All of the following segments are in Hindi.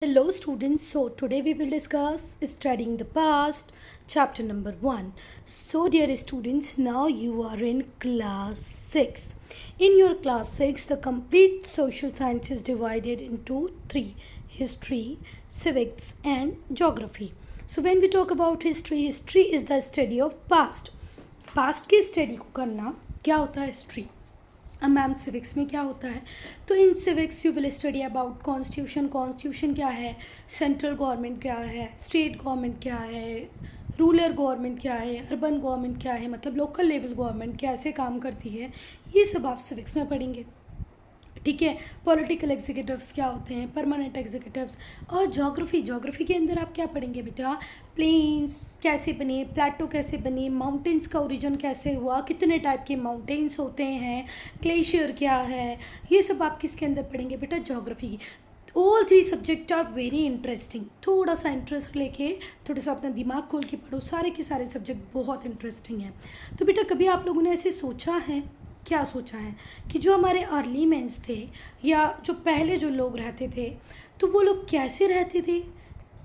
Hello students, so today we will discuss studying the past, chapter number 1. So dear students, now you are in class 6. In your class 6, the complete social science is divided into 3: history, civics and geography. So when we talk about history, history is the study of past. Past की स्टडी को करना क्या होता है? हिस्ट्री. अब मैम सिविक्स में क्या होता है? तो in civics you will study about constitution. Constitution क्या है, सेंट्रल गवर्नमेंट क्या है, स्टेट गवर्नमेंट क्या है, रूरल गवर्नमेंट क्या है, अर्बन गवर्नमेंट क्या है, मतलब लोकल लेवल गवर्नमेंट कैसे काम करती है, ये सब आप सिविक्स में पढ़ेंगे. ठीक है. पॉलिटिकल एग्जीक्यूटिव्स क्या होते हैं, परमानेंट एग्जीक्यूटिव्स. और ज्योग्राफी के अंदर आप क्या पढ़ेंगे बेटा? प्लेन्स कैसे बने, प्लेटो कैसे बने, माउंटेन्स का ओरिजिन कैसे हुआ, कितने टाइप के माउंटेन्स होते हैं, ग्लेशियर क्या है, ये सब आप किसके अंदर पढ़ेंगे बेटा? ज्योग्राफी की. All three subject are very interesting. थोड़ा सा इंटरेस्ट लेके थोड़ा सा अपना दिमाग खोल के पढ़ो. सारे के सारे सब्जेक्ट बहुत इंटरेस्टिंग हैं. तो बेटा कभी आप लोगों ने ऐसे सोचा है, क्या सोचा है कि जो हमारे अर्ली मेंस थे या जो पहले जो लोग रहते थे, तो वो लोग कैसे रहते थे?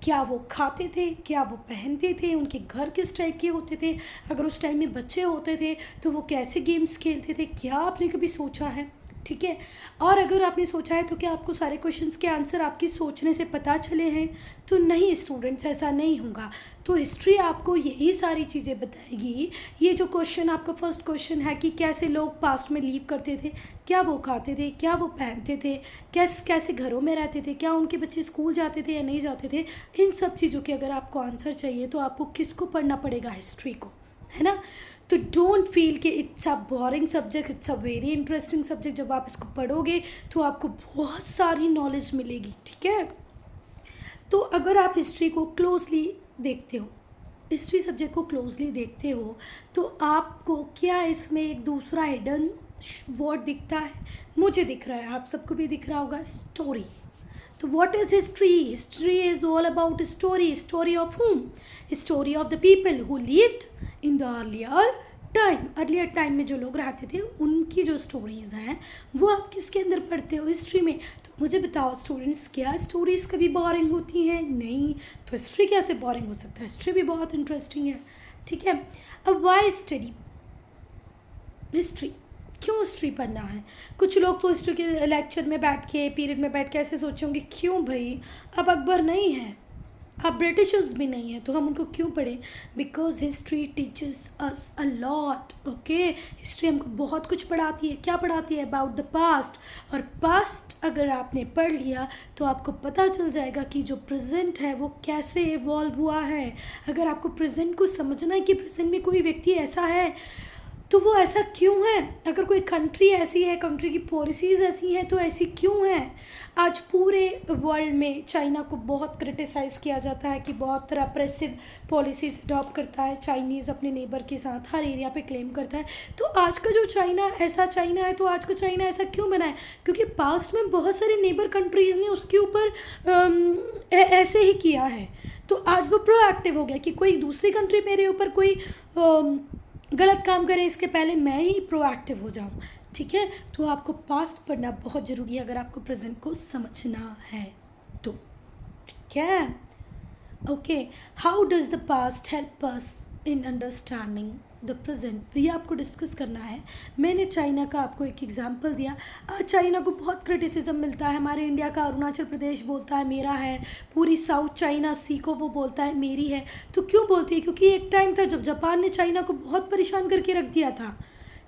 क्या वो खाते थे, क्या वो पहनते थे, उनके घर किस टाइप के होते थे, अगर उस टाइम में बच्चे होते थे तो वो कैसे गेम्स खेलते थे? क्या आपने कभी सोचा है? ठीक है. और अगर आपने सोचा है तो क्या आपको सारे क्वेश्चंस के आंसर आपकी सोचने से पता चले हैं? तो नहीं स्टूडेंट्स, ऐसा नहीं होगा. तो हिस्ट्री आपको यही सारी चीज़ें बताएगी. ये जो क्वेश्चन आपका फर्स्ट क्वेश्चन है कि कैसे लोग पास्ट में लीव करते थे, क्या वो खाते थे, क्या वो पहनते थे, कैसे घरों में रहते थे, क्या उनके बच्चे स्कूल जाते थे या नहीं जाते थे, इन सब चीज़ों के अगर आपको आंसर चाहिए तो आपको किसको पढ़ना पड़ेगा? हिस्ट्री को, है ना. तो डोंट फील कि it's a boring subject, it's a very interesting subject. जब आप इसको पढ़ोगे तो आपको बहुत सारी नॉलेज मिलेगी. ठीक है. तो अगर आप हिस्ट्री को क्लोजली देखते हो, हिस्ट्री सब्जेक्ट को क्लोजली देखते हो, तो आपको क्या इसमें एक दूसरा हिडन वर्ड दिखता है? मुझे दिख रहा है, आप सबको भी दिख रहा होगा. स्टोरी. तो what is history? History is all about story. Story of whom? Story of the people who lived in the earlier time में जो लोग रहते थे उनकी जो स्टोरीज़ हैं वो आप किसके अंदर पढ़ते हो? हिस्ट्री में. तो मुझे बताओ स्टूडेंट्स, क्या स्टोरीज़ कभी बोरिंग होती हैं? नहीं. तो हिस्ट्री कैसे बोरिंग हो सकता है? हिस्ट्री भी बहुत इंटरेस्टिंग है. ठीक है. अब वाई स्टडी हिस्ट्री? क्यों हिस्ट्री पढ़ना है? कुछ लोग तो हिस्ट्री के लेक्चर में बैठ के, पीरियड में बैठ के ऐसे सोचे होंगे, क्यों भाई, अब अकबर नहीं है, अब ब्रिटिशर्स भी नहीं है, तो हम उनको क्यों पढ़ें? Because history teaches us a lot. Okay. History हमको बहुत कुछ पढ़ाती है. क्या पढ़ाती है? About the past. और पास्ट अगर आपने पढ़ लिया तो आपको पता चल जाएगा कि जो प्रेजेंट है वो कैसे इवॉल्व हुआ है. अगर आपको प्रेजेंट को समझना है कि प्रेजेंट में कोई व्यक्ति ऐसा है तो वो ऐसा क्यों है, अगर कोई कंट्री ऐसी है, कंट्री की पॉलिसीज़ ऐसी हैं तो ऐसी क्यों है. आज पूरे वर्ल्ड में चाइना को बहुत क्रिटिसाइज़ किया जाता है कि बहुत रेप्रेसिव पॉलिसीज़ अडॉप्ट करता है. चाइनीज़ अपने नेबर के साथ हर एरिया पे क्लेम करता है. तो आज का जो चाइना ऐसा चाइना है, तो आज का चाइना ऐसा क्यों बना है? क्योंकि पास्ट में बहुत सारे नेबर कंट्रीज़ ने उसके ऊपर ऐसे ही किया है. तो आज वो प्रोएक्टिव हो गया कि कोई दूसरी कंट्री मेरे ऊपर कोई गलत काम करे, इसके पहले मैं ही प्रोएक्टिव हो जाऊँ. ठीक है. तो आपको पास्ट पढ़ना बहुत ज़रूरी है अगर आपको प्रेजेंट को समझना है तो. ठीक है. Okay. How does the past help us in understanding the present? ये आपको डिस्कस करना है. मैंने चाइना का आपको एक एग्जांपल दिया. आज चाइना को बहुत क्रिटिसिज्म मिलता है. हमारे इंडिया का अरुणाचल प्रदेश बोलता है मेरा है, पूरी साउथ चाइना सी को वो बोलता है मेरी है. तो क्यों बोलती है? क्योंकि एक टाइम था जब जापान ने चाइना को बहुत परेशान करके रख दिया था.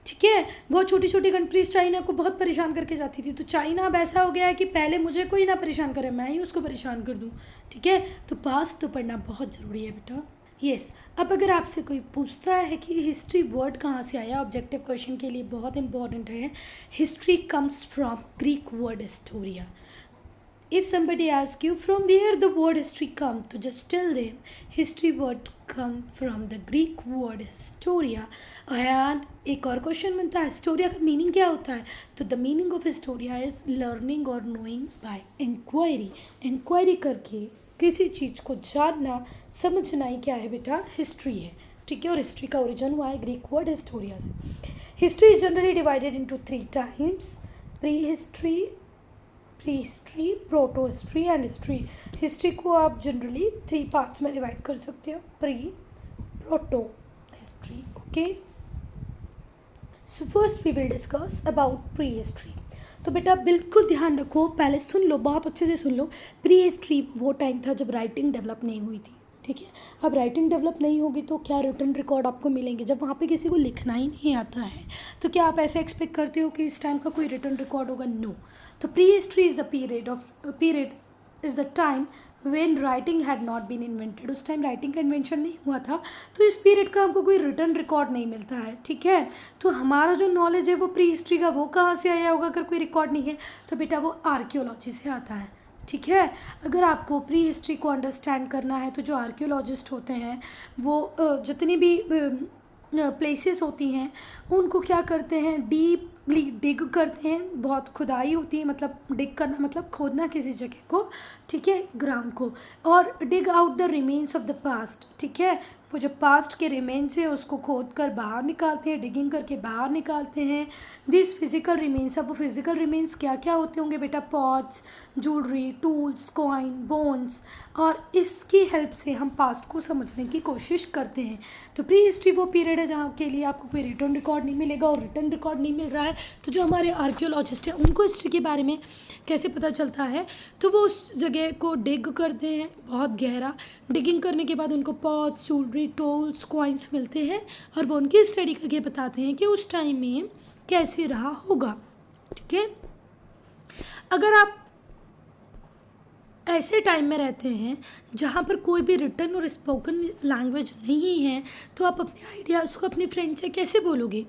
ठीक है. बहुत छोटी छोटी कंट्रीज चाइना को बहुत परेशान करके जाती थी. तो चाइना अब ऐसा हो गया है कि पहले मुझे कोई ना परेशान करे, मैं ही उसको परेशान कर दूँ. ठीक है. तो पास्ट तो पढ़ना बहुत ज़रूरी है बेटा. यस. अब अगर आपसे कोई पूछता है कि हिस्ट्री वर्ड कहाँ से आया, ऑब्जेक्टिव क्वेश्चन के लिए बहुत इंपॉर्टेंट है. History comes from Greek word Historia. If somebody asks you from where the word history come, to just tell them history word come from the Greek word historia. And एक और क्वेश्चन बनता है, हिस्टोरिया का मीनिंग क्या होता है? तो the meaning of Historia is learning और नोइंग बाय इंक्वायरी. इंक्वायरी करके किसी चीज़ को जानना, समझना ही क्या है बेटा? हिस्ट्री है. ठीक है. और हिस्ट्री का ओरिजिन हुआ है ग्रीक वर्ड हिस्टोरिया से. History is generally divided into 3 times: pre history, pre history, proto history and history. History को आप जनरली 3 पार्ट्स में डिवाइड कर सकते हो, pre, proto, history. Okay, so first we will discuss about pre history. तो बेटा बिल्कुल ध्यान रखो, पहले सुन लो, बहुत अच्छे से सुन लो। प्री हिस्ट्री वो टाइम था जब राइटिंग डेवलप नहीं हुई थी, ठीक है। अब राइटिंग डेवलप नहीं होगी तो क्या रिटन रिकॉर्ड आपको मिलेंगे? जब वहाँ पे किसी को लिखना ही नहीं आता है तो क्या आप ऐसे एक्सपेक्ट करते हो कि इस टाइम का कोई रिटन रिकॉर्ड होगा? नो। तो pre history is the period is the time when writing had not been invented. उस टाइम राइटिंग का इन्वेंशन नहीं हुआ था, तो इस पीरियड का हमको कोई रिटन रिकॉर्ड नहीं मिलता है, ठीक है। तो हमारा जो नॉलेज है वो प्री हिस्ट्री का, वो कहाँ से आया होगा अगर कोई रिकॉर्ड नहीं है? तो बेटा वो आर्कियोलॉजी से आता है, ठीक है। अगर आपको प्री हिस्ट्री को अंडरस्टैंड करना है तो जो आर्कियोलॉजिस्ट होते हैं वो जितनी भी प्लेसेस होती हैं उनको क्या करते हैं, डीपली डिग करते हैं। बहुत खुदाई होती है, मतलब डिग करना मतलब खोदना किसी जगह को, ठीक है, ग्राउंड को, और dig out the remains of the past, ठीक है। वो जो पास्ट के रिमेन्स है उसको खोद कर बाहर निकालते हैं, डिगिंग करके बाहर निकालते हैं। दिस फिजिकल रिमेन्स, अब वो फिजिकल रिमेन्स क्या क्या होते होंगे बेटा? Pots, jewellery, tools, coin, bones, और इसकी हेल्प से हम पास्ट को समझने की कोशिश करते हैं। तो प्री हिस्ट्री वो पीरियड है जहाँ के लिए आपको कोई रिटर्न रिकॉर्ड नहीं मिलेगा, और रिटर्न रिकॉर्ड नहीं मिल रहा है तो जो हमारे आर्कियोलॉजिस्ट हैं उनको हिस्ट्री के बारे में कैसे पता चलता है? तो वो उस जगह को डिग करते हैं बहुत गहरा, डिगिंग करने के बाद उनको पॉट्स, ज्वेलरी, टूल्स, कॉइन्स मिलते हैं, और वो उनकी स्टडी करके बताते हैं कि उस टाइम में कैसे रहा होगा, ठीक है। अगर आप ऐसे टाइम में रहते हैं जहाँ पर कोई भी रिटन और स्पोकन लैंग्वेज नहीं है तो आप अपने आइडियाज़ को अपने फ्रेंड से कैसे बोलोगे?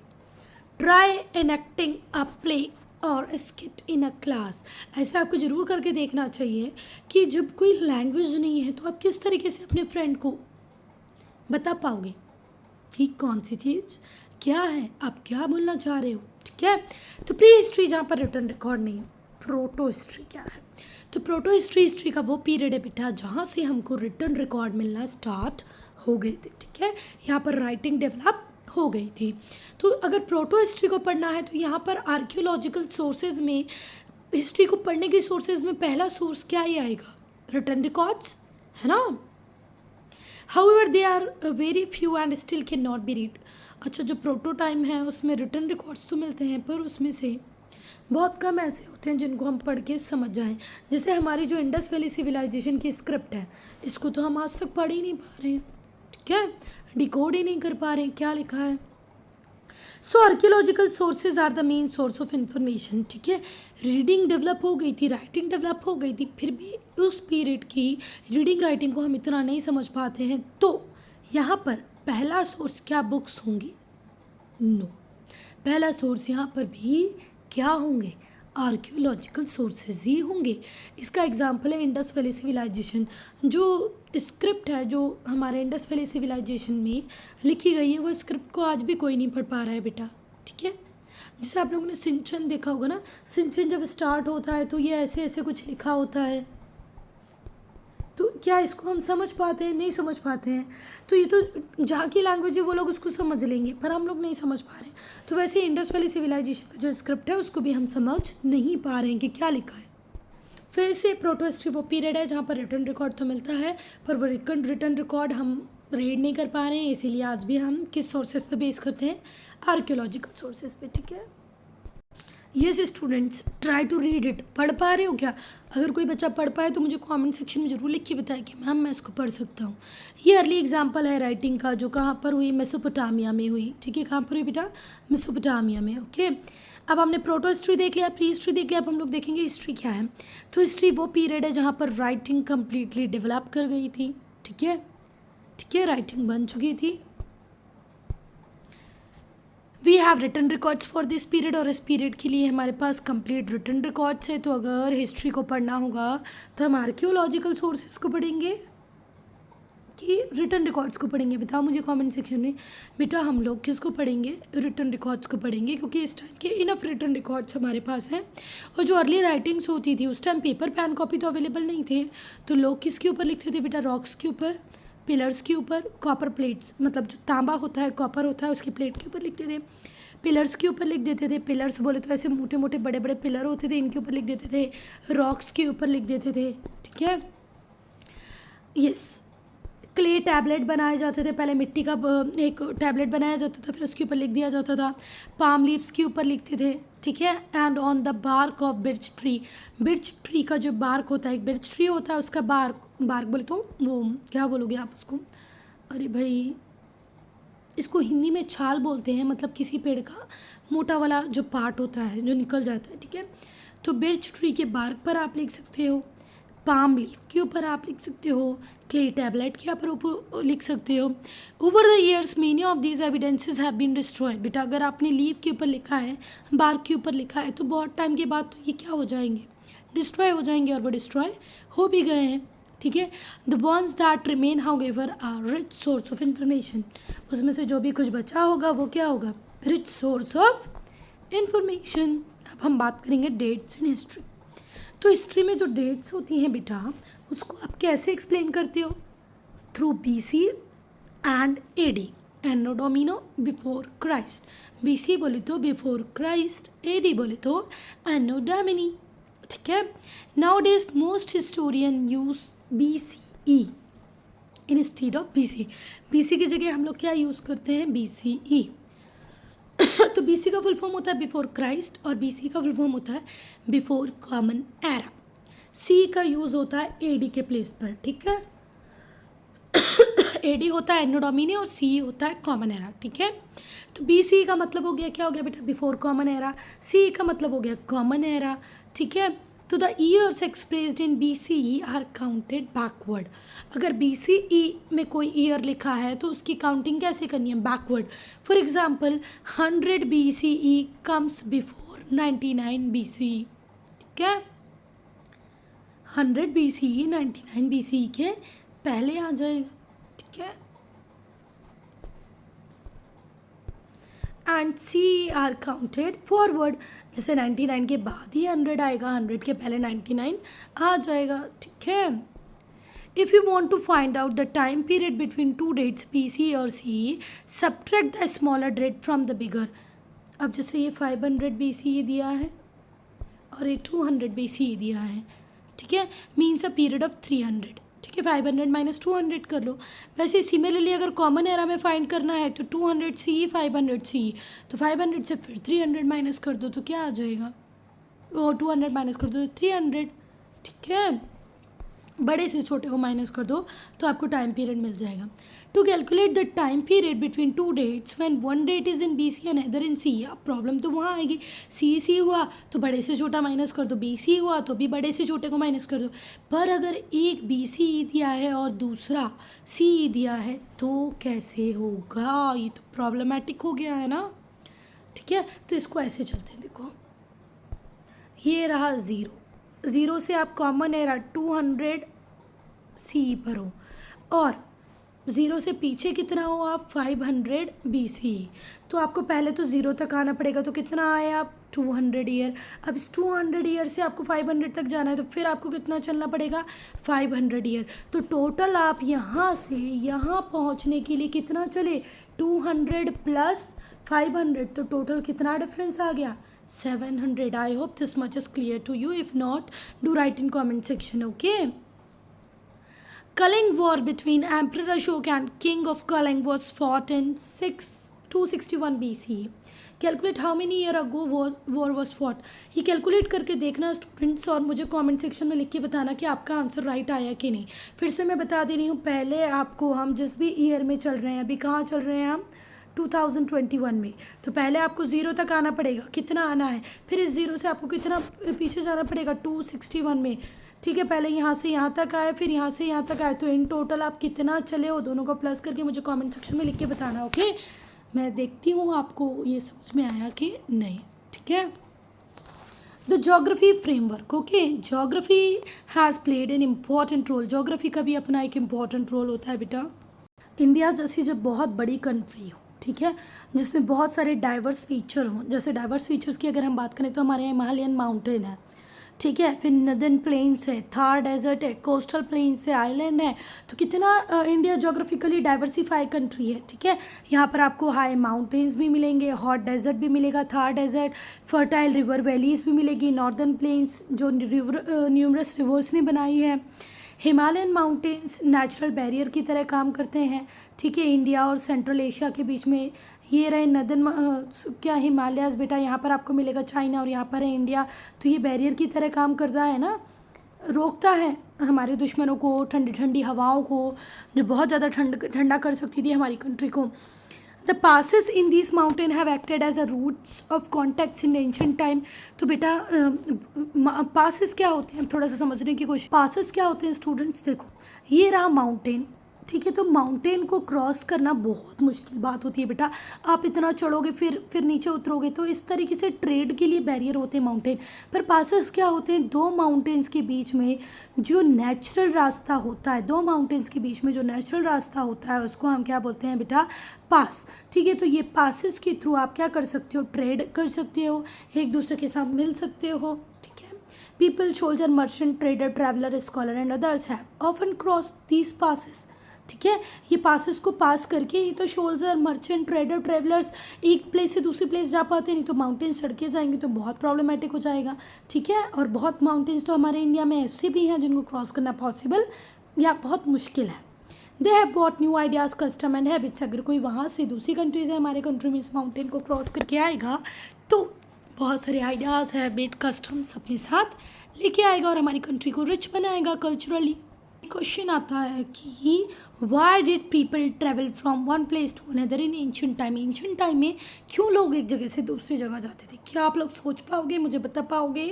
ट्राई एनेक्टिंग अ प्ले और स्किट इन अ क्लास। ऐसे आपको ज़रूर करके देखना चाहिए कि जब कोई लैंग्वेज नहीं है तो आप किस तरीके से अपने फ्रेंड को बता पाओगे कि कौन सी चीज़ क्या है, आप क्या बोलना चाह रहे हो, ठीक है। तो प्री हिस्ट्री जहाँ पर रिटन रिकॉर्ड नहीं, प्रोटो हिस्ट्री क्या है? तो प्रोटो हिस्ट्री का वो पीरियड है बेटा जहाँ से हमको रिटन रिकॉर्ड मिलना स्टार्ट हो गए थे, ठीक है। यहाँ पर राइटिंग डेवलप हो गई थी। तो अगर प्रोटो हिस्ट्री को पढ़ना है तो यहाँ पर आर्कियोलॉजिकल सोर्सेज में, हिस्ट्री को पढ़ने के सोर्सेज में पहला सोर्स क्या ही आएगा? रिटन रिकॉर्ड्स, है ना। However they are very few and still can not be read. अच्छा, जो प्रोटो टाइम है उसमें रिटन रिकॉर्ड्स तो मिलते हैं पर उसमें से बहुत कम ऐसे होते हैं जिनको हम पढ़ के समझ जाएं। जैसे हमारी जो इंडस वैली सिविलाइजेशन की स्क्रिप्ट है, इसको तो हम आज तक पढ़ ही नहीं पा रहे हैं, ठीक है, डिकोड ही नहीं कर पा रहे हैं क्या लिखा है। So archaeological sources are the main source of information, ठीक है। रीडिंग डेवलप हो गई थी, राइटिंग डेवलप हो गई थी, फिर भी उस पीरियड की रीडिंग राइटिंग को हम इतना नहीं समझ पाते हैं। तो यहाँ पर पहला सोर्स क्या बुक्स होंगी? नो, पहला सोर्स यहाँ पर भी क्या होंगे? आर्कियोलॉजिकल सोर्सेज ही होंगे। इसका एग्जाम्पल है इंडस वैली सिविलाइजेशन। जो स्क्रिप्ट है जो हमारे इंडस वैली सिविलाइजेशन में लिखी गई है, वो स्क्रिप्ट को आज भी कोई नहीं पढ़ पा रहा है बेटा, ठीक है। जैसे आप लोगों ने सिंचन देखा होगा ना, सिंचन जब स्टार्ट होता है तो ये ऐसे ऐसे कुछ लिखा होता है, तो क्या इसको हम समझ पाते हैं? नहीं समझ पाते हैं। तो ये तो जहाँ की लैंग्वेज है वो लोग उसको समझ लेंगे, पर हम लोग नहीं समझ पा रहे हैं। तो वैसे इंडस वैली सिविलाइजेशन का जो स्क्रिप्ट है उसको भी हम समझ नहीं पा रहे हैं कि क्या लिखा है। तो फिर से प्रोटो हिस्ट्री वो पीरियड है जहाँ पर रिटन रिकॉर्ड तो मिलता है, पर वो रिटन रिकॉर्ड हम रीड नहीं कर पा रहे हैं, इसीलिए आज भी हम किस सोर्सेज पे बेस करते हैं? आर्कियोलॉजिकल सोर्सेज पे, ठीक है। Yes students, try to read it. पढ़ पा रहे हो क्या? अगर कोई बच्चा पढ़ पाए तो मुझे कमेंट सेक्शन में ज़रूर लिख के बताए कि मैम मैं इसको पढ़ सकता हूँ। ये अर्ली एग्जांपल है राइटिंग का, जो कहाँ पर हुई? मेसोपोटामिया में हुई, ठीक है। कहाँ पर हुई बेटा? मेसोपोटामिया में, ओके। अब हमने प्रोटो हिस्ट्री देख लिया, प्री हिस्ट्री देख लिया, अब हम लोग देखेंगे हिस्ट्री क्या है। तो हिस्ट्री वो पीरियड है जहाँ पर राइटिंग कम्प्लीटली डेवलप कर गई थी, ठीक है, ठीक है, राइटिंग बन चुकी थी। We have written records for this period, और इस पीरियड के लिए हमारे पास कंप्लीट रिटन रिकॉर्ड्स है। तो अगर हिस्ट्री को पढ़ना होगा तो हम आर्कियोलॉजिकल सोर्सेज को पढ़ेंगे कि रिटन रिकॉर्ड्स को पढ़ेंगे? बताओ मुझे कमेंट सेक्शन में। बेटा हम लोग किसको पढ़ेंगे? रिटन रिकॉर्ड्स को पढ़ेंगे, क्योंकि इस टाइम के इनफ रिटन रिकॉर्ड्स हमारे पास हैं। और जो अर्ली राइटिंग्स होती थी उस टाइम पेपर पेन कॉपी तो अवेलेबल नहीं थे, तो लोग किसके ऊपर लिखते थे बेटा? रॉक्स के ऊपर, पिलर्स के ऊपर, कॉपर प्लेट्स, मतलब जो तांबा होता है, कॉपर होता है, उसकी प्लेट के ऊपर लिखते थे। पिलर्स के ऊपर लिख देते थे। पिलर्स बोले तो ऐसे मोटे मोटे बड़े बड़े पिलर होते थे, इनके ऊपर लिख देते थे। रॉक्स के ऊपर लिख देते थे, ठीक है। यस, क्ले टैबलेट बनाए जाते थे, पहले मिट्टी का एक टैबलेट बनाया जाता था, फिर उसके ऊपर लिख दिया जाता था। पाम लीव्स के ऊपर लिखते थे, ठीक है। And on the bark of birch tree, birch tree का जो बार्क होता है, एक बिर्च ट्री होता है उसका बार्क, बार्क बोले तो वो क्या बोलोगे आप उसको, अरे भाई इसको हिंदी में छाल बोलते हैं, मतलब किसी पेड़ का मोटा वाला जो पार्ट होता है जो निकल जाता है, ठीक है। तो बिर्च ट्री के बार्क पर आप लिख सकते हो, पाम लीफ के ऊपर आप लिख सकते हो, क्ले टैबलेट के ऊपर लिख सकते हो। Over the years many of these evidences have been destroyed. बेटा अगर आपने लीफ के ऊपर लिखा है, बार्क के ऊपर लिखा है, तो बहुत टाइम के बाद तो ये क्या हो जाएंगे, डिस्ट्रॉय हो जाएंगे, और वो डिस्ट्रॉय हो भी गए हैं, ठीक है। The ones that remain however are rich source of information, उसमें से जो भी कुछ बचा होगा वो क्या होगा, रिच सोर्स ऑफ इंफॉर्मेशन। अब हम बात करेंगे डेट्स इन हिस्ट्री। तो हिस्ट्री में जो डेट्स होती हैं बेटा, उसको आप कैसे एक्सप्लेन करते हो, through BC and AD, anno domini before Christ. BC बोले तो बिफोर क्राइस्ट, AD बोले तो एनो डोमिनी, ठीक है। Now days most historian use BCE instead of BC। BC की जगह हम लोग क्या यूज़ करते हैं, BCE। तो BC का फुल फॉर्म होता है बिफोर क्राइस्ट, और BC का फुल फॉर्म होता है बिफोर कॉमन एरा। C का यूज़ होता है AD के प्लेस पर, ठीक है। AD होता है एनो डोमिनी और C होता है कॉमन एरा, ठीक है। तो BC का मतलब हो गया, क्या हो गया बेटा, बिफोर कॉमन एरा। C का मतलब हो गया कॉमन एरा, ठीक है। तो the years expressed in BCE are counted backward. अगर BCE में कोई ईयर लिखा है तो उसकी काउंटिंग कैसे करनी है, backward. For example 100 BCE comes before 99 BCE, ठीक है। 100 BCE 99 BCE के पहले आ जाएगा, ठीक है। And C are counted forward, जैसे 99 के बाद ही 100 आएगा, 100 के पहले 99 आ जाएगा, ठीक है। If you want to find out the time period between two dates BC और CE, subtract the smaller date from the bigger. अब जैसे ये 500 BCE दिया है और ये 200 BCE दिया है, ठीक है, मीन्स अ पीरियड ऑफ 300, ठीक है। 500 माइनस 200 कर लो। वैसे सिमिलरली अगर कॉमन एरा में फाइंड करना है तो 200 CE 500 CE, तो 500 से फिर 300 माइनस कर दो तो क्या आ जाएगा, वो 200 माइनस कर दो तो 300, ठीक है। बड़े से छोटे को माइनस कर दो तो आपको टाइम पीरियड मिल जाएगा। To calculate the time period between two dates when one date is in BC and other in CE। अब प्रॉब्लम तो वहाँ आएगी, CE हुआ तो बड़े से छोटा माइनस कर दो, BC हुआ तो भी बड़े से छोटे को माइनस कर दो। पर अगर एक BCE दिया है और दूसरा CE दिया है तो कैसे होगा, ये तो प्रॉब्लमेटिक हो गया है ना, ठीक है। तो इसको ऐसे चलते हैं, देखो ये रहा 0, 0 से आप कॉमन एरा 200 CE पर हो, और 0 से पीछे कितना हो आप 500 BCE, तो आपको पहले तो 0 तक आना पड़ेगा, तो कितना आए आप 200 ईयर। अब इस 200 ईयर से आपको 500 तक जाना है, तो फिर आपको कितना चलना पड़ेगा 500 ईयर। तो टोटल आप यहाँ से यहाँ पहुँचने के लिए कितना चले, 200 प्लस 500, तो टोटल कितना डिफरेंस आ गया 700। I hope this much is clear to you, if not do write in comment section, okay. Kaling war between Emperor Ashok and King of Kaling was fought in 261 BCE. Calculate how many year ago war was fought. ये कैलकुलेट करके देखना स्टूडेंट्स, और मुझे कमेंट सेक्शन में लिख के बताना कि आपका आंसर राइट आया कि नहीं। फिर से मैं बता दे रही हूँ, पहले आपको हम जिस भी ईयर में चल रहे हैं, अभी कहाँ चल रहे हैं हम 2021 में, तो पहले आपको 0 तक आना पड़ेगा, कितना आना है, फिर इस 0 से आपको कितना पीछे जाना पड़ेगा 261 में, ठीक है। पहले यहाँ से यहाँ तक आए, फिर यहाँ से यहाँ तक आए, तो इन टोटल आप कितना चले हो, दोनों को प्लस करके मुझे कमेंट सेक्शन में लिख के बताना, ओके। मैं देखती हूँ आपको ये समझ में आया कि नहीं, ठीक है। The geography framework, okay. Geography has played an important role. Geography का भी अपना एक इम्पॉर्टेंट रोल होता है बेटा। इंडिया जैसी जब बहुत बड़ी कंट्री हो, ठीक है, जिसमें बहुत सारे डाइवर्स फीचर हों, जैसे डाइवर्स फीचर्स की अगर हम बात करें तो हमारे यहाँ हिमालयन माउंटेन है, ठीक है। फिर नदर्न प्लेन्स है, थार डेजर्ट है, कोस्टल प्लेन्स है, आइलैंड है। तो कितना इंडिया जोग्राफिकली डाइवर्सिफाई कंट्री है। ठीक है, यहाँ पर आपको हाई माउंटेन्स भी मिलेंगे, हॉट डेजर्ट भी मिलेगा, Thar desert, fertile river valleys भी मिलेगी, नॉर्दर्न प्लेन्स जो न्यूमरस रिवर्स ने बनाई है, हिमालयन माउंटेन्स नेचुरल बैरियर की तरह काम करते हैं। ठीक है, इंडिया और सेंट्रल एशिया के बीच में ये रहे नदर्न क्या हिमालयाज़ बेटा, यहाँ पर आपको मिलेगा चाइना और यहाँ पर है इंडिया। तो ये बैरियर की तरह काम करता है ना, रोकता है हमारे दुश्मनों को, ठंडी ठंडी हवाओं को, जो बहुत ज़्यादा ठंडा कर सकती थी हमारी कंट्री को। The passes in these mountain have acted as a routes of contacts in ancient time। तो बेटा passes क्या होते हैं, थोड़ा सा समझने की कोशिश। passes क्या होते हैं स्टूडेंट्स, देखो ये रहा माउंटेन। ठीक है, तो माउंटेन को क्रॉस करना बहुत मुश्किल बात होती है बेटा। आप इतना चढ़ोगे फिर नीचे उतरोगे, तो इस तरीके से ट्रेड के लिए बैरियर होते हैं माउंटेन। पर पासेस क्या होते हैं, दो माउंटेन्स के बीच में जो नेचुरल रास्ता होता है, दो माउंटेन्स के बीच में जो नेचुरल रास्ता होता है उसको हम क्या बोलते हैं बेटा, पास। ठीक है, तो ये पासेस के थ्रू आप क्या कर सकते हो, ट्रेड कर सकते हो, एक दूसरे के साथ मिल सकते हो। ठीक है, people, soldier, merchant, trader, traveller, scholar and others have often cross these passes. ठीक है, ये पासेस को पास करके ही तो सोल्जर, मर्चेंट, ट्रेडर, ट्रेवलर्स एक प्लेस से दूसरी प्लेस जा पाते हैं, नहीं तो माउंटेन्स चढ़ के जाएंगे तो बहुत प्रॉब्लमेटिक हो जाएगा। ठीक है, और बहुत माउंटेन्स तो हमारे इंडिया में ऐसे भी हैं जिनको क्रॉस करना पॉसिबल या बहुत मुश्किल है। They have bought new ideas, custom and habits. अगर कोई वहाँ से दूसरी कंट्री से हमारे कंट्री में इस माउंटेन को क्रॉस करके आएगा तो बहुत सारे आइडियाज़, हैबिट, कस्टम्स अपने साथ लेके आएगा और हमारी कंट्री को रिच बनाएगा कल्चरली। क्वेश्चन आता है कि why did people travel from one place to another in ancient time. Ancient time में क्यों लोग एक जगह से दूसरी जगह जाते थे, क्या आप लोग सोच पाओगे, मुझे बता पाओगे।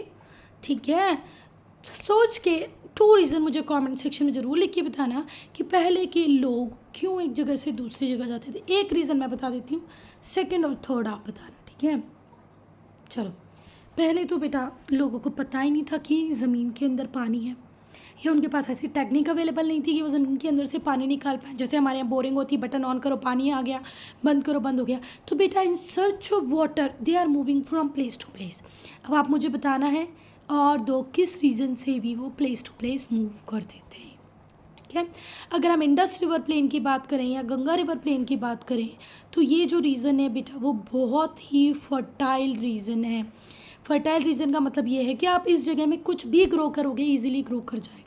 ठीक है, सोच के 2 रीज़न मुझे कमेंट सेक्शन में ज़रूर लिख के बताना कि पहले के लोग क्यों एक जगह से दूसरी जगह जाते थे। एक रीज़न मैं बता देती हूँ, सेकंड और थर्ड आप बताना। ठीक है, चलो पहले तो बेटा लोगों को पता ही नहीं था कि ज़मीन के अंदर पानी है, या उनके पास ऐसी टेक्निक अवेलेबल नहीं थी कि वो ज़मीन के अंदर से पानी निकाल पाए। जैसे हमारे यहाँ बोरिंग होती है, बटन ऑन करो पानी आ गया, बंद करो बंद हो गया। तो बेटा in search of water they are moving from place to place. अब आप मुझे बताना है और दो किस रीज़न से भी वो प्लेस टू प्लेस मूव करते थे। ठीक है, अगर हम इंडस रिवर प्लेन की बात करें या गंगा रिवर प्लेन की बात करें तो ये जो रीज़न है बेटा वो बहुत ही फर्टाइल रीज़न है। फर्टाइल रीज़न का मतलब ये है कि आप इस जगह में कुछ भी ग्रो करोगे ईजिली ग्रो कर जाएगा।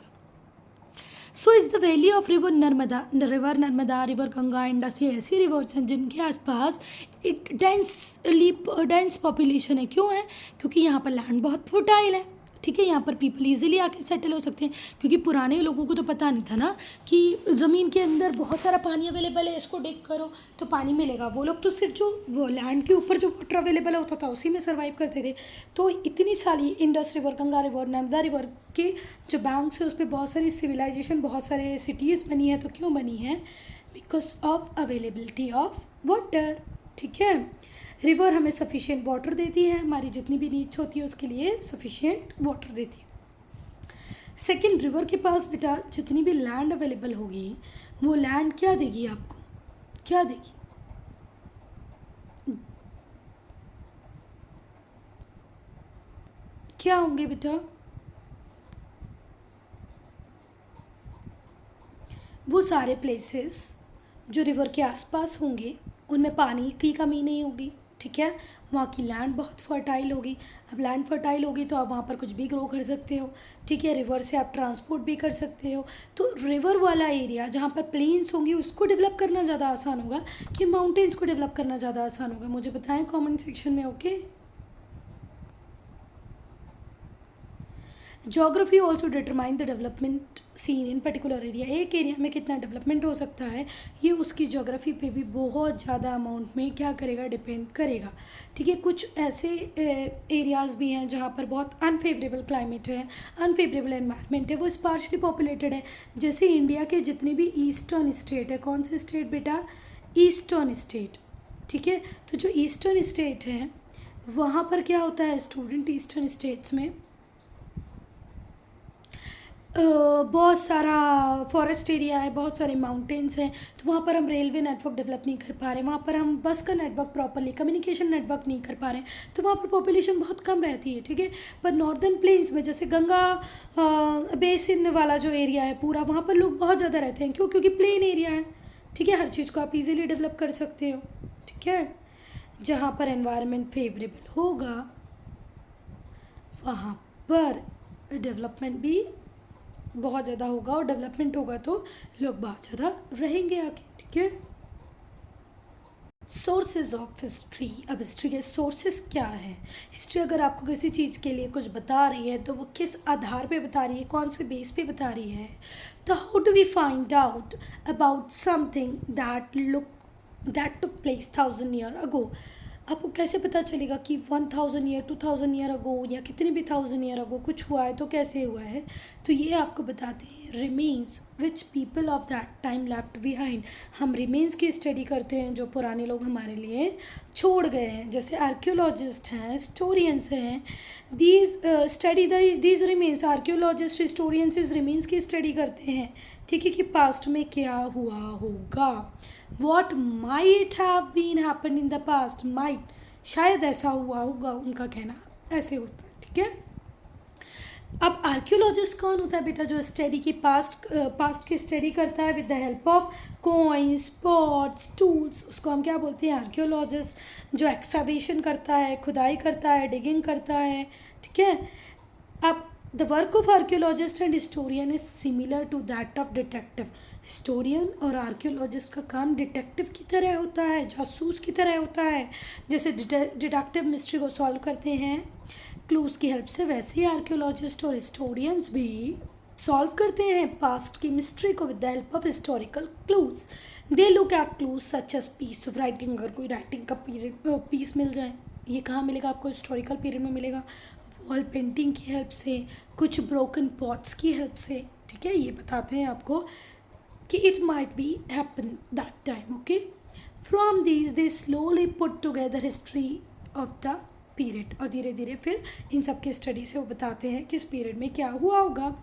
So is the valley of river Narmada, river Ganga, Indus, ये ऐसी रिवर्स हैं जिनके आसपास डेंस पॉपुलेशन है। क्यों है, क्योंकि यहाँ पर लैंड बहुत फर्टाइल है। ठीक है, यहाँ पर पीपल इजीली आके सेटल हो सकते हैं, क्योंकि पुराने लोगों को तो पता नहीं था ना कि ज़मीन के अंदर बहुत सारा पानी अवेलेबल है, इसको डिग करो तो पानी मिलेगा। वो लोग तो सिर्फ जो वो लैंड के ऊपर जो वाटर अवेलेबल होता था उसी में सर्वाइव करते थे। तो इतनी सारी Indus river, Ganga river, Narmada river के जो बैंक्स है उस पर बहुत सारी सिविलाइजेशन, बहुत सारे सिटीज़ बनी है। तो क्यों बनी है, because of availability of water. ठीक है, रिवर हमें सफिशिएंट वाटर देती है, हमारी जितनी भी नीड्स होती है उसके लिए सफिशिएंट वाटर देती है। सेकंड, रिवर के पास बेटा जितनी भी लैंड अवेलेबल होगी वो लैंड क्या देगी आपको, क्या देगी, क्या होंगे बेटा, वो सारे प्लेसेस जो रिवर के आसपास होंगे उनमें पानी की कमी नहीं होगी। ठीक है, वहाँ की लैंड बहुत फर्टाइल होगी। अब लैंड फर्टाइल होगी तो आप वहाँ पर कुछ भी ग्रो कर सकते हो। ठीक है, रिवर से आप ट्रांसपोर्ट भी कर सकते हो। तो रिवर वाला एरिया जहाँ पर प्लेन्स होंगे उसको डेवलप करना ज़्यादा आसान होगा कि माउंटेन्स को डेवलप करना ज़्यादा आसान होगा, मुझे बताएं कमेंट सेक्शन में। Okay, geography also determine the development seen in particular area. एक एरिया में कितना डेवलपमेंट हो सकता है ये उसकी ज्योग्राफी पे भी बहुत ज़्यादा अमाउंट में क्या करेगा, डिपेंड करेगा। ठीक है, कुछ ऐसे एरियाज़ भी हैं जहाँ पर बहुत अनफेवरेबल क्लाइमेट है, अनफेवरेबल एनवायरनमेंट है, वो स्पार्शली पॉपुलेटेड है। जैसे इंडिया के जितने भी ईस्टर्न स्टेट है, कौन से स्टेट बेटा, ईस्टर्न स्टेट। ठीक है, तो जो ईस्टर्न स्टेट हैं वहाँ पर क्या होता है स्टूडेंट, ईस्टर्न स्टेट्स में बहुत सारा फॉरेस्ट एरिया है, बहुत सारे माउंटेन्स हैं, तो वहाँ पर हम रेलवे नेटवर्क डेवलप नहीं कर पा रहे, वहाँ पर हम बस का नेटवर्क प्रॉपरली, कम्युनिकेशन नेटवर्क नहीं कर पा रहे, तो वहाँ पर पॉपुलेशन बहुत कम रहती है, ठीक है। पर नॉर्दर्न प्लेन्स में जैसे गंगा बेसिन वाला जो एरिया है पूरा, वहाँ पर लोग बहुत ज़्यादा रहते हैं। क्यों? क्योंकि प्लेन एरिया है, ठीक है, हर चीज़ को आप इजीली डेवलप कर सकते हो, ठीक है। जहाँ पर एनवायरनमेंट फेवरेबल होगा वहाँ पर डेवलपमेंट भी बहुत ज़्यादा होगा, और डेवलपमेंट होगा तो लोग बहुत ज़्यादा रहेंगे आगे, ठीक है। Sources of history. अब हिस्ट्री के सोर्सेज क्या है? हिस्ट्री अगर आपको किसी चीज़ के लिए कुछ बता रही है तो वो किस आधार पे बता रही है, कौन से बेस पे बता रही है। तो how do we find out about something that took place 1000 year ago? आपको कैसे पता चलेगा कि 1000 ईयर 2000 ईयर अगो या कितने भी 1000 ईयर अगो कुछ हुआ है तो कैसे हुआ है? तो ये आपको बताते हैं remains which people of that time left behind. हम रिमेन्स की स्टडी करते हैं जो पुराने लोग हमारे लिए छोड़ गए हैं, जैसे आर्कियोलॉजिस्ट हैं, हिस्टोरियंस हैं। These study these remains, archaeologist historians इस रिमेन्स की स्टडी करते हैं, ठीक है, कि पास्ट में क्या हुआ होगा। What might have been happened in the past, might, शायद ऐसा हुआ होगा, उनका कहना ऐसे होता है, ठीक है। अब आर्कियोलॉजिस्ट कौन होता है बेटा? जो स्टडी की पास्ट की स्टडी करता है with the help of coins, pots, tools, उसको हम क्या बोलते हैं? आर्कियोलॉजिस्ट। जो एक्सकवेशन करता है, खुदाई करता है, डिगिंग करता है, ठीक है। अब the work of archaeologist and historian is similar to that of detective. Historian और आर्कियोलॉजिस्ट का काम डिटेक्टिव की तरह होता है, जासूस की तरह होता है। जैसे डिटेक्टिव मिस्ट्री को सॉल्व करते हैं क्लूज़ की हेल्प से, वैसे ही आर्कियोलॉजिस्ट और हिस्टोरियंस भी सॉल्व करते हैं पास्ट की मिस्ट्री को with the help of historical clues. They look at clues such as piece of writing. अगर कोई राइटिंग का पीरियड पीस मिल जाए, ये कहाँ मिलेगा आपको? हिस्टोरिकल पीरियड में मिलेगा, वॉल पेंटिंग की हेल्प से, कुछ ब्रोकन पॉट्स की हेल्प से, ठीक है। ये बताते हैं आपको कि it might be happen that time, okay. From these they slowly put together history of the period, और धीरे धीरे फिर इन सब के स्टडी से वो बताते हैं कि इस पीरियड में क्या हुआ होगा।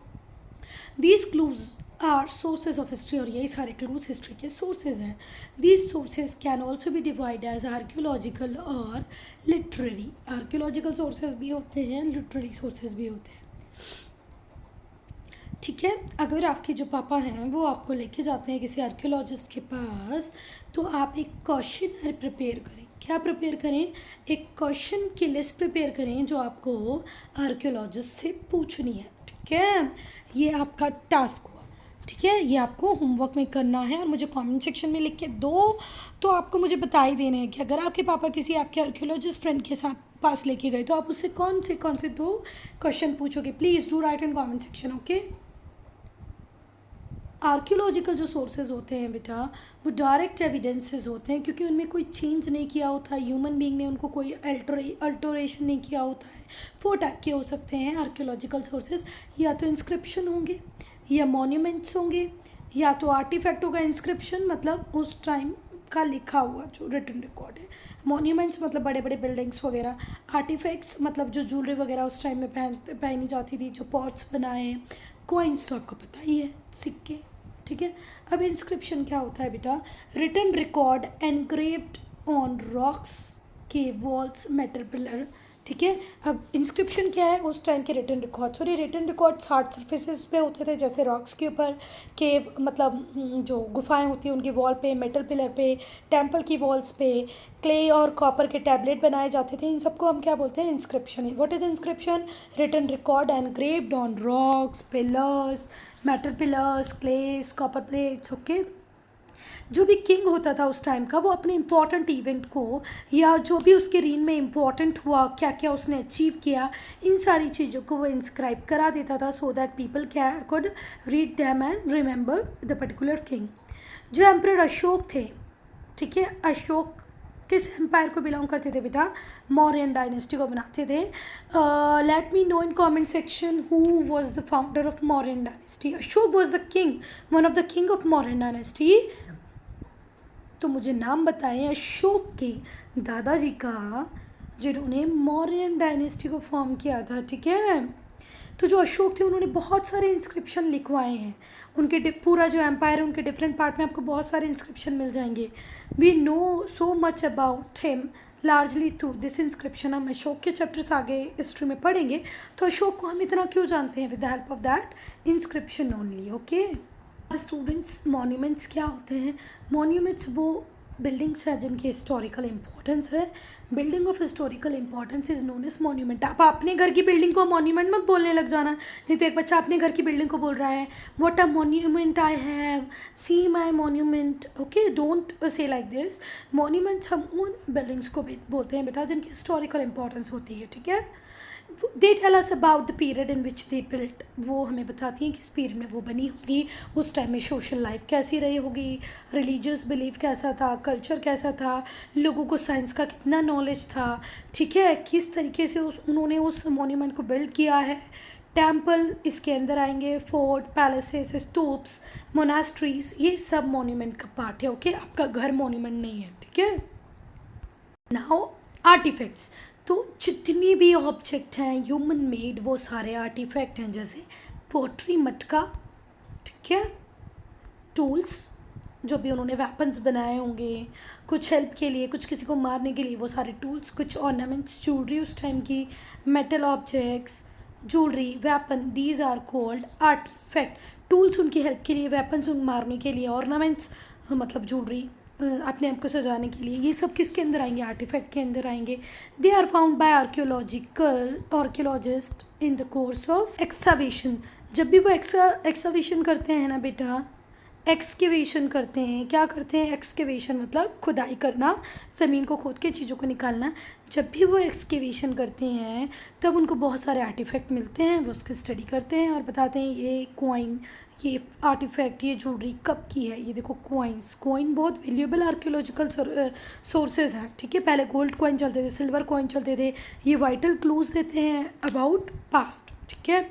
These clues are sources of history, और यही सारे clues हिस्ट्री के sources हैं। These sources can also be divided as archaeological और literary। archaeological sources भी होते हैं, literary sources भी होते हैं, ठीक है। अगर आपके जो पापा हैं वो आपको लेके जाते हैं किसी आर्कियोलॉजिस्ट के पास, तो आप एक क्वेश्चन प्रिपेयर करें। क्या प्रिपेयर करें? एक क्वेश्चन की लिस्ट प्रिपेयर करें जो आपको आर्कियोलॉजिस्ट से पूछनी है, ठीक है। ये आपका टास्क हुआ, ठीक है। ये आपको होमवर्क में करना है और मुझे कमेंट सेक्शन में लिख के दो। तो आपको मुझे बता ही देना है कि अगर आपके पापा किसी आपके आर्कियोलॉजिस्ट फ्रेंड के साथ पास लेके गए तो आप उससे कौन से दो क्वेश्चन पूछोगे। Please do write in comment section, okay. Archaeological जो सोर्सेज होते हैं बेटा, वो डायरेक्ट एविडेंसेस होते हैं, क्योंकि उनमें कोई चेंज नहीं किया होता, ह्यूमन बीइंग ने उनको कोई अल्टरेशन नहीं किया होता है। 4 टाइप के हो सकते हैं आर्कियोलॉजिकल सोर्सेज, या तो इंस्क्रिप्शन होंगे, या मॉन्यूमेंट्स होंगे, या तो आर्टिफैक्ट होगा। इंस्क्रिप्शन मतलब उस टाइम का लिखा हुआ जो रिटन रिकॉर्ड है। मॉन्यूमेंट्स मतलब बड़े बड़े बिल्डिंग्स वगैरह। आर्टिफैक्ट्स मतलब जो ज्वेलरी वगैरह उस टाइम में पहनी जाती थी, जो पॉट्स बनाए हैं। कॉइन्स तो आपको पता ही है, सिक्के, ठीक है। अब इंस्क्रिप्शन क्या होता है बेटा? Written record engraved on rocks के वॉल्स, मेटल पिलर, ठीक है। अब इंस्क्रिप्शन क्या है? उस टाइम के रिटन रिकॉर्ड्स, और ये रिटन रिकॉर्ड्स हार्ड सर्फेसिस पे होते थे, जैसे रॉक्स के ऊपर, केव मतलब जो गुफाएं होती हैं उनकी वॉल पे, मेटल पिलर पे, टेम्पल की वॉल्स पे, क्ले और कॉपर के टैबलेट बनाए जाते थे। इन सबको हम क्या बोलते हैं? Inscription. What is inscription? Written record engraved on rocks, pillars, metal pillars, clays, copper plates, okay. जो भी किंग होता था उस टाइम का, वो अपने इम्पॉर्टेंट इवेंट को या जो भी उसके रीन में इम्पॉर्टेंट हुआ, क्या क्या उसने अचीव किया, इन सारी चीज़ों को वो इंस्क्राइब करा देता था, so that people could read them and remember the particular king. जो एम्परर अशोक थे, ठीक है, अशोक किस एम्पायर को बिलोंग करते थे बेटा? मौर्यन डायनेस्टी को बनाते थे। Let me know in comment section who was the founder of Mauryan dynasty. Ashok was the king, one of the king of Mauryan dynasty. तो मुझे नाम बताएं अशोक के दादाजी का, जिन्होंने मौर्यन डायनेस्टी को फॉर्म किया था, ठीक है। तो जो अशोक थे उन्होंने बहुत सारे इंस्क्रिप्शन लिखवाए हैं, उनके पूरा जो एम्पायर है उनके डिफरेंट पार्ट में आपको बहुत सारे इंस्क्रिप्शन मिल जाएंगे। We know so much about him largely through this inscription. हम अशोक के चैप्टर्स आगे हिस्ट्री में पढ़ेंगे, तो अशोक को हम इतना क्यों जानते हैं? With the help of that inscription only. Okay students, monuments क्या होते हैं? मॉन्यूमेंट्स वो बिल्डिंग्स हैं जिनकी हिस्टोरिकल इंपॉर्टेंस है। Building of historical importance is known as monument. आप अपने घर की बिल्डिंग को मॉन्यूमेंट मत बोलने लग जाना, नहीं तो एक बच्चा अपने घर की बिल्डिंग को बोल रहा है what a monument I have, see my monument. Okay, don't say like this. Monuments हम उन बिल्डिंग्स को बोलते हैं बेटा जिनकी हिस्टोरिकल इंपॉर्टेंस होती है, ठीक है। They tell us about the period in which they built. वो हमें बताती हैं कि इस पीरियड में वो बनी होगी, उस टाइम में सोशल लाइफ कैसी रही होगी, रिलीजियस बिलीफ कैसा था, कल्चर कैसा था, लोगों को साइंस का कितना नॉलेज था, ठीक है, किस तरीके से उन्होंने उस मॉन्यूमेंट को बिल्ड किया है। टेम्पल इसके अंदर आएंगे, फोर्ट, पैलेसेस, स्तूप्स, मोनास्ट्रीज, ये सब मॉन्यूमेंट का पार्ट है। ओके, आपका घर मॉन्यूमेंट नहीं है, ठीक है। नाउ आर्टिफैक्ट्स, तो जितनी भी ऑब्जेक्ट हैं ह्यूमन मेड वो सारे आर्टिफैक्ट हैं, जैसे पोट्री, मटका, ठीक है, टूल्स जो भी उन्होंने वेपन्स बनाए होंगे कुछ हेल्प के लिए, कुछ किसी को मारने के लिए, वो सारे टूल्स, कुछ ऑर्नामेंट्स, ज्वेलरी उस टाइम की, metal objects, jewellery, weapon, these are called artefact. Tools उनकी हेल्प के लिए, वेपन्स उन मारने के लिए, ऑर्नामेंट्स मतलब ज्वेलरी अपने आप को सजाने के लिए, ये सब किसके अंदर आएंगे? आर्टिफैक्ट के अंदर आएंगे। They are found by archaeologist in the course of excavation. जब भी वो एक्सकवेशन करते हैं ना बेटा, एक्सकेवेशन करते हैं, क्या करते हैं? एक्सकेवेशन मतलब खुदाई करना, ज़मीन को खोद के चीज़ों को निकालना। जब भी वो एक्सकेवेशन करते हैं तब उनको बहुत सारे आर्टिफैक्ट मिलते हैं, वो उसकी स्टडी करते हैं और बताते हैं ये कॉइन, ये आर्टिफैक्ट, ये ज्वेलरी कब की है। ये देखो कॉइन्स, कॉइन बहुत वैल्यूएबल आर्कियोलॉजिकल सोर्सेज हैं, ठीक है। पहले गोल्ड कॉइन चलते थे, सिल्वर कॉइन चलते थे, ये वाइटल क्लूज देते हैं अबाउट पास्ट, ठीक है।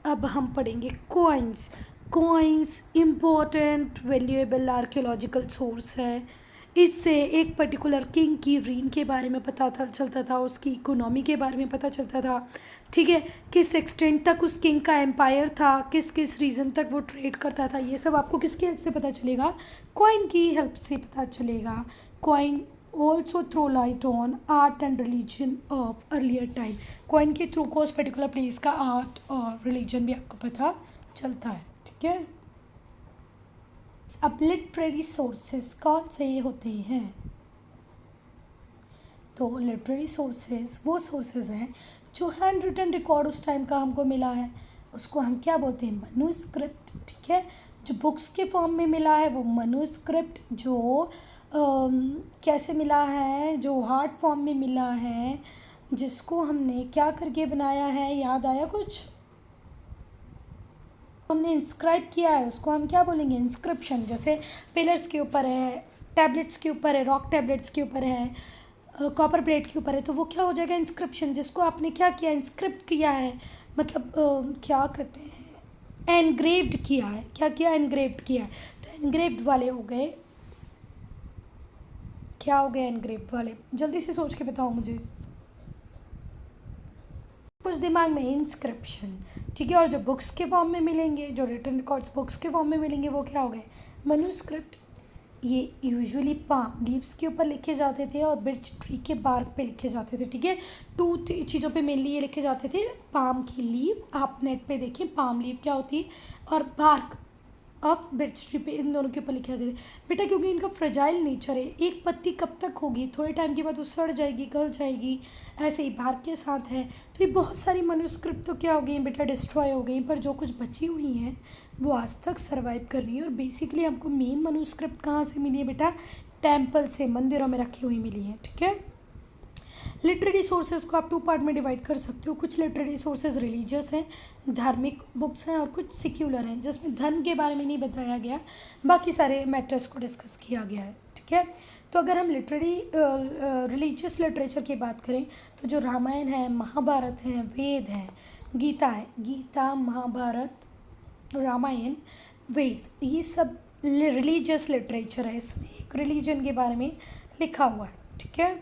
अब हम पढ़ेंगे coins. Coins important valuable archaeological source है। इससे एक पर्टिकुलर किंग की रीन के बारे में पता चलता था, उसकी इकोनॉमी के बारे में पता चलता था, ठीक है, किस एक्सटेंट तक उस किंग का एम्पायर था, किस किस रीजन तक वो ट्रेड करता था, ये सब आपको किसकी हेल्प से पता चलेगा? कॉइन की हेल्प से पता चलेगा। Coin also throw light on art and religion of earlier time. Coin के थ्रू को उस पर्टिकुलर प्लेस का आर्ट और रिलीजन भी आपको पता चलता है, ठीक है। अब लिटरेरी सोर्सेस कौन से होते हैं? तो लिटरेरी सोर्सेस वो सोर्सेज हैं जो हैंड रिटन रिकॉर्ड उस टाइम का हमको मिला है, उसको हम क्या बोलते हैं? मनुस्क्रिप्ट, ठीक है। जो बुक्स के फॉर्म में मिला है वो मनुस्क्रिप्ट, जो कैसे मिला है? जो हार्ड फॉर्म में मिला है, जिसको हमने क्या करके बनाया है? याद आया कुछ? हमने इंस्क्राइब किया है, उसको हम क्या बोलेंगे? इंस्क्रिप्शन। जैसे पिलर्स के ऊपर है, टैबलेट्स के ऊपर है, रॉक टैबलेट्स के ऊपर है, कॉपर प्लेट के ऊपर है, तो वो क्या हो जाएगा? इंस्क्रिप्शन। जिसको आपने क्या किया? इंस्क्रिप्ट किया है, मतलब क्या कहते हैं? एनग्रेव्ड किया है। क्या किया? एनग्रेव्ड किया है। तो एनग्रेव्ड वाले हो गए, क्या हो गए एनग्रेव्ड वाले? जल्दी से सोच के बताओ मुझे, कुछ दिमाग में। इंस्क्रिप्शन, ठीक है। और जो बुक्स के फॉर्म में मिलेंगे, जो रिटन रिकॉर्ड्स बुक्स के फॉर्म में मिलेंगे, वो क्या हो गए? मनुस्क्रिप्ट। ये यूजुअली पाम लीव्स के ऊपर लिखे जाते थे और बिर्च ट्री के बार्क पे लिखे जाते थे, ठीक है। टू चीज़ों पे मेनली ये लिखे जाते थे। पाम की लीव, आप नेट पे देखिए पाम लीव क्या होती है, और बार्क ऑफ बिर्च ट्री पे, इन दोनों के ऊपर लिखे जाते थे बेटा, क्योंकि इनका फ्रेजाइल नेचर है। एक पत्ती कब तक होगी? थोड़े टाइम के बाद वो सड़ जाएगी, गल जाएगी, ऐसे ही बार्क के साथ है। तो ये बहुत सारी मनुस्क्रिप्ट तो क्या हो गई बेटा? डिस्ट्रॉय हो गई, पर जो कुछ बची हुई हैं वो आज तक सर्वाइव कर रही है। और बेसिकली हमको मेन मनुस्क्रिप्ट कहाँ से मिली है बेटा? टेम्पल से, मंदिरों में रखी हुई मिली है, ठीक है। लिटरेरी सोर्सेज को आप टू पार्ट में डिवाइड कर सकते हो। कुछ लिटरेरी सोर्सेज रिलीजियस हैं, धार्मिक बुक्स हैं, और कुछ सेक्युलर हैं जिसमें धर्म के बारे में नहीं बताया गया, बाकी सारे मैटर्स को डिस्कस किया गया है, ठीक है। तो अगर हम रिलीजियस लिटरेचर की बात करें तो जो रामायण है, महाभारत है, वेद है, गीता है, गीता, महाभारत, रामायण, वेद, ये सब रिलीजियस लिटरेचर है। इसमें एक रिलीजन के बारे में लिखा हुआ है, ठीक है।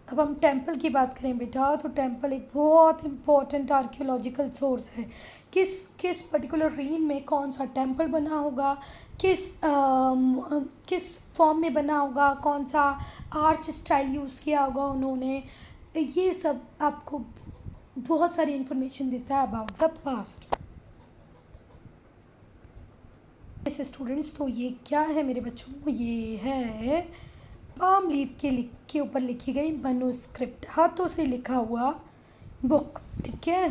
अब हम टेम्पल की बात करें बेटा, तो टेम्पल एक बहुत इम्पोर्टेंट आर्कियोलॉजिकल सोर्स है। किस किस पर्टिकुलर रीन में कौन सा टेम्पल बना होगा, किस फॉर्म में बना होगा, कौन सा आर्च स्टाइल यूज़ किया होगा उन्होंने, ये सब आपको बहुत सारी इन्फॉर्मेशन देता है अबाउट द पास्ट। ऐसे स्टूडेंट्स, तो ये क्या है मेरे बच्चों, ये है पाम लीफ के ऊपर लिखी गई मनुस्क्रिप्ट, हाथों से लिखा हुआ बुक। ठीक है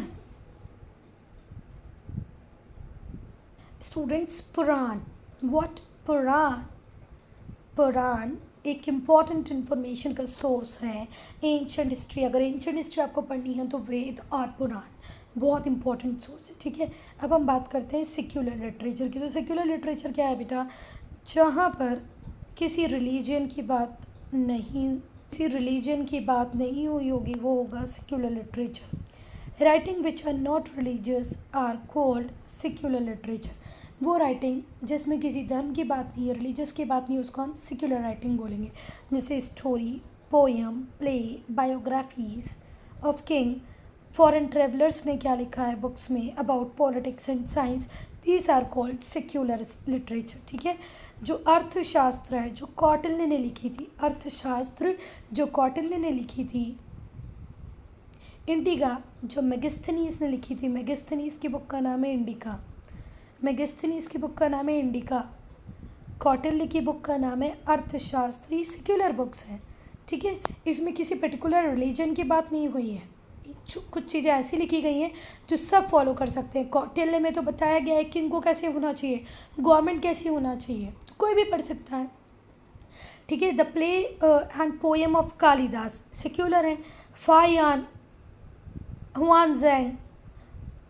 स्टूडेंट्स, पुराण, व्हाट पुराण? पुराण एक इम्पॉर्टेंट इन्फॉर्मेशन का सोर्स है एंशंट हिस्ट्री। अगर एंशंट हिस्ट्री आपको पढ़नी है तो वेद और पुराण बहुत इंपॉर्टेंट सोर्स है। ठीक है, अब हम बात करते हैं सेक्युलर लिटरेचर की। तो सेक्युलर लिटरेचर क्या है बेटा? जहाँ पर किसी रिलीजन की बात नहीं हुई होगी वो होगा secular literature. Writing which are not religious are called secular literature. वो राइटिंग जिसमें किसी धर्म की बात नहीं है, रिलीजियस की बात नहीं है, उसको हम सेक्युलर राइटिंग बोलेंगे। जैसे story, poem, play, biographies of king, foreign travellers ने क्या लिखा है बुक्स में about politics and science, these are called secular literature. ठीक है, जो अर्थशास्त्र है जो कौटिल्य ने लिखी थी, अर्थशास्त्र जो कौटिल्य ने लिखी थी, इंडिका जो मेगिस्थनीज ने लिखी थी, मेगिस्थनीज की बुक का नाम है इंडिका, मेगिस्थनीज की बुक का नाम है इंडिका, कौटिल्य की बुक का नाम है अर्थशास्त्र। ये सेक्युलर बुक्स हैं। ठीक है, इसमें किसी पर्टिकुलर रिलीजन की बात नहीं हुई है, कुछ चीज़ें ऐसी लिखी गई हैं जो सब फॉलो कर सकते हैं। कौटिल्य में तो बताया गया है किंग को कैसे होना चाहिए, गवर्नमेंट कैसी होना चाहिए, तो कोई भी पढ़ सकता है। ठीक है, the play and poem of Kalidas secular है। फायान, हुआनजैंग,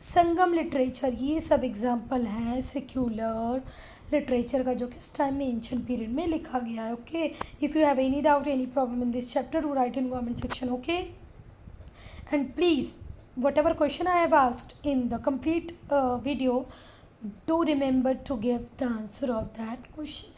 संगम लिटरेचर, ये सब एग्जाम्पल हैं सेक्युलर लिटरेचर का जो किस टाइम में एंशिएंट पीरियड में लिखा गया है। Okay, if you have any doubt any problem in this chapter do write in comment section. Okay, and please whatever question I have asked in the complete video, do remember to give the answer of that question.